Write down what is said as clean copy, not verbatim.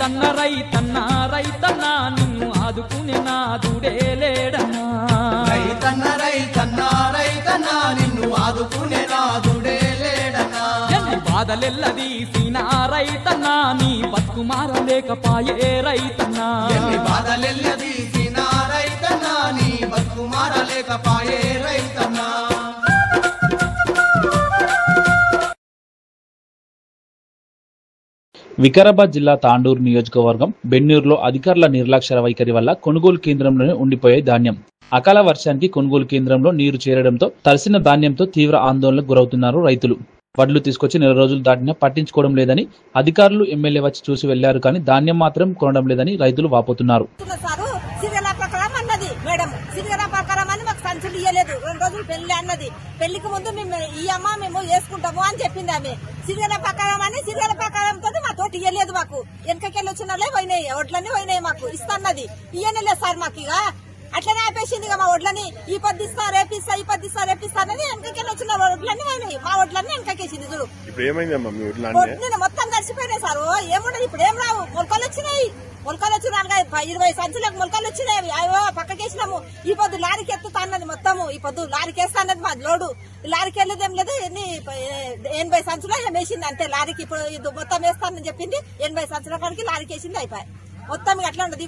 రైతన్న రైతన్న రైతన్న నిన్ను ఆదుకునే నాదుడే లేడన్నా రైతన్న రైతన్న రైతన్న నిన్ను ఆదుకునే నాదుడే లేడన్నా ఎన్ని బాధలెల్లదీసిన రైతన్న నీ బతుకు మారలేకపాయే రైతన్నా ఎన్ని బాధలెల్లదీసిన రైతన్న నీ బతుకు మారలేకపాయే రైతన్నా వికారాబాద్ జిల్లా తాండూరు నియోజకవర్గం బెన్నూరులో అధికారుల నిర్లక్ష్య వైఖరి వల్ల కొనుగోలు కేంద్రంలోనే ఉండిపోయే ధాన్యం. అకాల వర్షానికి కొనుగోలు కేంద్రంలో నీరు చేరడంతో తడిసిన ధాన్యంతో తీవ్ర ఆందోళనకు గురవుతున్నారు రైతులు. వడ్లు తీసుకొచ్చి 4 రోజులు దాటినా పట్టించుకోవడం లేదని అధికారులు ఎమ్మెల్యే వచ్చి చూసి వెళ్లారు కానీ ధాన్యం మాత్రం కొనడం లేదని రైతులు వాపోతున్నారు. సంచులు ఇయ్యలేదు 2 రోజులు పెళ్లి అన్నది పెళ్లికి ముందు మేము ఈ అమ్మ మేము వేసుకుంటాము అని చెప్పింది ఆమె సిరిగల ప్రకారం అని సిరిగల ప్రకారంతో మా తోటి ఇయ్యలేదు మాకు వెనకకెళ్ళి వచ్చిన వాళ్ళే పోయినాయి వడ్లన్నీ పోయినాయి మాకు ఇస్తాన్నది ఇయ్యనే సార్ మాకు ఇక అట్లనే ఆపేసింది ఇక మా వడ్లని ఈ పొద్దుస్తా రేపిస్తా ఈ పొద్దుస్తా రేపిస్తానని వెనకకెళ్ళి వచ్చిన వడ్లన్నీ పోయినాయి మా వడ్లన్నీ వెనకకేసింది చూడు మొత్తం తడిసిపోయినాయి సార్ ఏముండదు ఇప్పుడు ఏం రావు మొలకలు వచ్చినాయి 20 సంచులకు మొలకలు వచ్చినాయి అయ్యో పక్కకేసినాము ఈ పొద్దు లారీకి ఎత్తుతా అన్నది మొత్తము ఈ పొద్దు లారీకి వేస్తా అన్నది మా లోడు లారీకి వెళ్ళేదేం లేదు 80 సంచులు వేసింది అంతే లారీకి ఇప్పుడు ఇది మొత్తం వేస్తానని చెప్పింది 80 సంచుల కాడికి లారీకి వేసింది అయిపోయి మొత్తం అట్లా ఉండదు